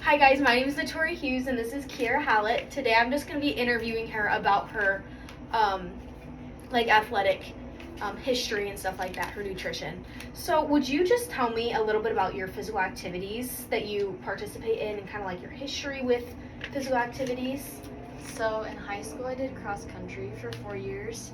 Hi guys, my name is Victoria Hughes and this is Kiera Hallett. Today I'm just going to be interviewing her about her athletic history and stuff like that, her nutrition. So would you just tell me a little bit about your physical activities that you participate in and kind of like your history with physical activities? So in high school, I did cross country for 4 years,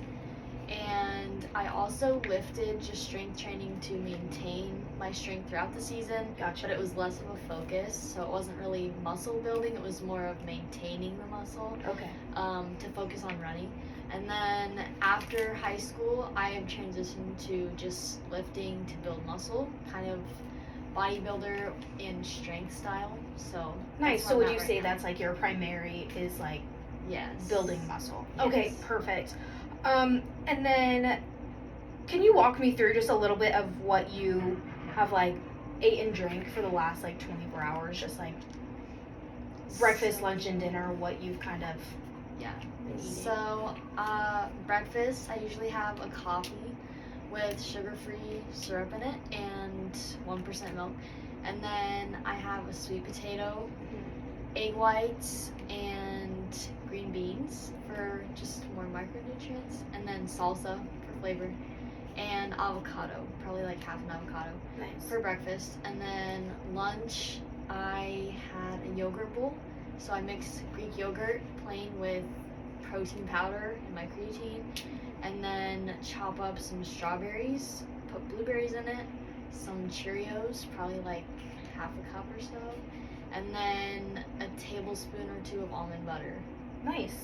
and I also lifted just strength training to maintain my strength throughout the season. Gotcha. But it was less of a focus, so it wasn't really muscle building. It was more of maintaining the muscle. Okay. To focus on running. And then after high school, I have transitioned to just lifting to build muscle, kind of bodybuilder in strength style. So Nice. that's So where would I'm you at say right now. that's like your primary is like Yes. building muscle? Yes. Okay, perfect. And then can you walk me through just a little bit of what you have like ate and drank for the last like 24 hours, just like breakfast, lunch, and dinner, what you've kind of Yeah. been eating? So, breakfast, I usually have a coffee with sugar-free syrup in it and 1% milk. And then I have a sweet potato, egg whites, and green beans for just more micronutrients. And then salsa for flavor. And avocado, probably like half an avocado Nice. for breakfast. And then lunch, I had a yogurt bowl. So I mixed Greek yogurt plain with protein powder and my creatine, and then chop up some strawberries, put blueberries in it, some Cheerios, probably like half a cup or so, and then a tablespoon or two of almond butter. Nice.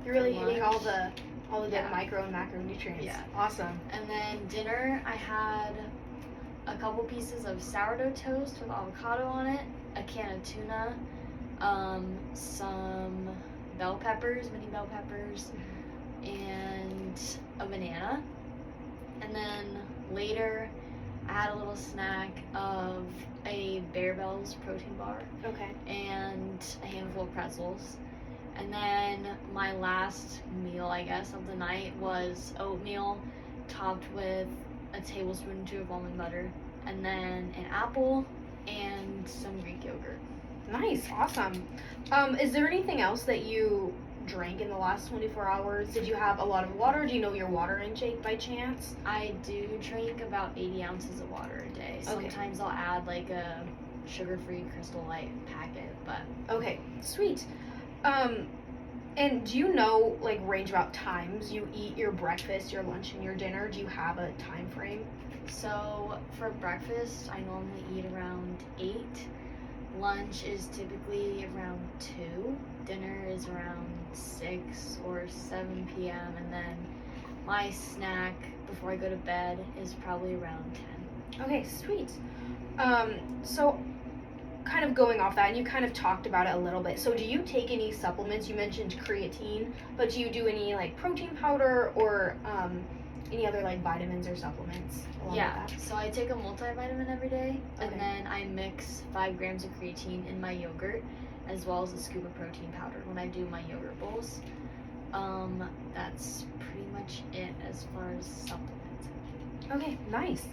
You're really For hitting all lunch. the Yeah. good micro and macronutrients. Yeah. Awesome. And then dinner, I had a couple pieces of sourdough toast with avocado on it, a can of tuna, some bell peppers, mini bell peppers, and a banana. And then later, I had a little snack of a Bear Bells protein bar Okay. and a handful of pretzels. And then my last meal, I guess, of the night was oatmeal topped with a tablespoon or two of almond butter, and then an apple and some Greek yogurt. Nice. Awesome. Is there anything else that you drank in the last 24 hours? Did you have a lot of water? Do you know your water intake by chance? I do drink about 80 ounces of water a day. Sometimes I'll add like a sugar-free Crystal Light packet, but Okay. Sweet. And do you know like range about times you eat your breakfast, your lunch, and your dinner? Do you have a time frame? so for breakfast, I normally eat around 8. Lunch is typically around 2. Dinner is around 6 or 7 p.m. And then my snack before I go to bed is probably around 10. Okay, sweet. So kind of going off that, and you kind of talked about it a little bit. So do you take any supplements? You mentioned creatine, but do you do any like protein powder or any other like vitamins or supplements along Yeah, with that? so I take a multivitamin every day, Okay. and then I mix 5 grams of creatine in my yogurt, as well as a scoop of protein powder when I do my yogurt bowls. That's pretty much it as far as supplements. Okay, nice.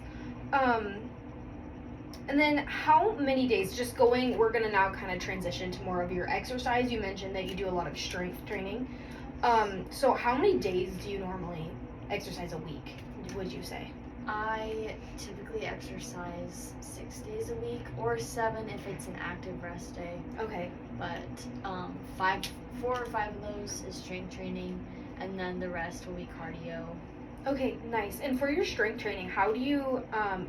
And then how many days, just going, we're gonna now kind of transition to more of your exercise. You mentioned that you do a lot of strength training. So how many days do you normally exercise a week, would you say? I typically exercise 6 days a week, or 7 if it's an active rest day. Okay. But 4 or 5 of those is strength training, and then the rest will be cardio. Okay, nice. And for your strength training, how do you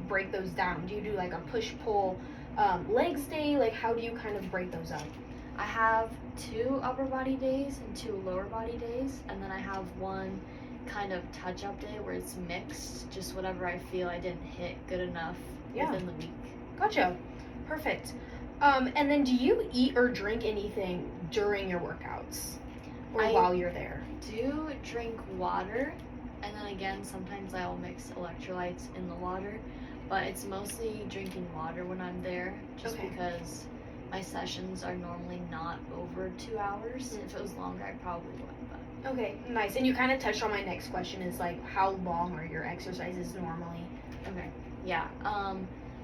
break those down? Do you do like a push-pull legs day? Like how do you kind of break those up? I have 2 upper body days and 2 lower body days, and then I have one kind of touch-up day where it's mixed, just whatever I feel I didn't hit good enough within the week. Gotcha. Perfect. And then do you eat or drink anything during your workouts or I while you're there? do drink water, and then again, sometimes I will mix electrolytes in the water, but it's mostly drinking water when I'm there, just Okay. because my sessions are normally not over 2 hours. If it was longer, I probably would, but Okay, nice. And you kind of touched on my next question is like how long are your exercises normally? okay. Yeah.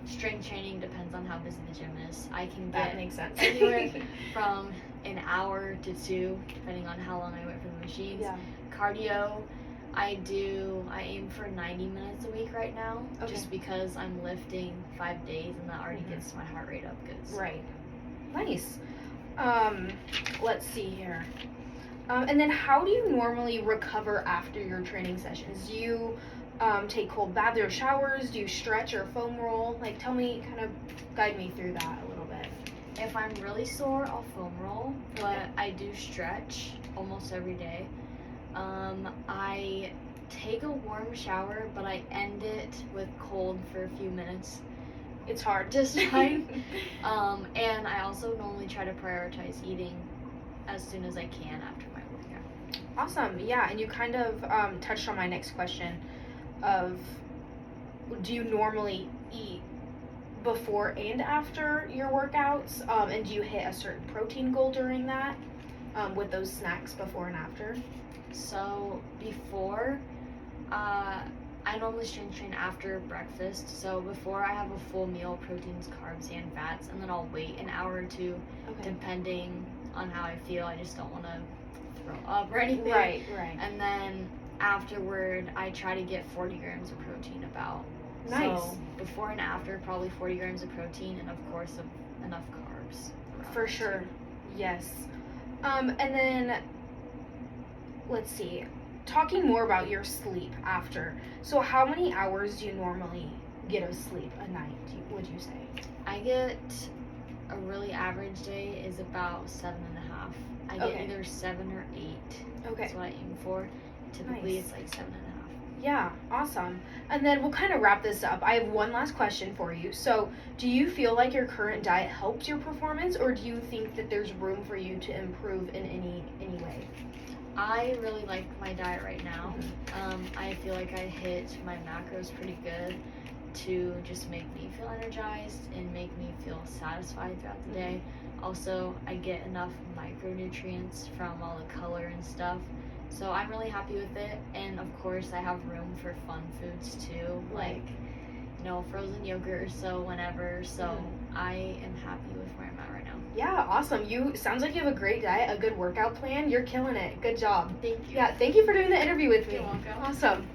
strength training depends on how busy the gym is. I can That get makes sense. anywhere from an hour to 2, depending on how long I wait for the machines. Yeah. Cardio, I aim for 90 minutes a week right now, just because I'm lifting 5 days, and that already gets my heart rate up good. So. Right. Nice. Let's see here. And then how do you normally recover after your training sessions? Do you take cold baths or showers? Do you stretch or foam roll? Like, tell me, kind of guide me through that a little bit. If I'm really sore, I'll foam roll, but I do stretch almost every day. I take a warm shower, but I end it with cold for a few minutes. It's hard. Just fine. And I also normally try to prioritize eating as soon as I can after my workout. Awesome. Yeah, and you kind of touched on my next question of, do you normally eat before and after your workouts? And do you hit a certain protein goal during that with those snacks before and after? So before, I normally strength train after breakfast. So before I have a full meal, proteins, carbs, and fats, and then I'll wait an hour or two, depending on how I feel. I just don't want to throw up or anything. Right. And then afterward, I try to get 40 grams of protein about. Nice. So before and after, probably 40 grams of protein, and of course enough carbs. For sure. Yes. And then, let's see. Talking more about your sleep after. So how many hours do you normally get of sleep a night, would you say? I get a really average day is about 7.5. I get either 7 or 8. Okay. That's what I aim for. Typically, Nice. it's like 7.5. Yeah, awesome. And then we'll kind of wrap this up. I have one last question for you. So, do you feel like your current diet helps your performance, or do you think that there's room for you to improve in any way? I really like my diet right now. I feel like I hit my macros pretty good to just make me feel energized and make me feel satisfied throughout the day. Also, I get enough micronutrients from all the color and stuff. So I'm really happy with it. And of course, I have room for fun foods too, like, frozen yogurt or so whenever. So I am happy with where I'm at right now. Yeah, awesome. Sounds like you have a great diet, a good workout plan. You're killing it. Good job. Thank you. Yeah, thank you for doing the interview with me. You're welcome. Awesome.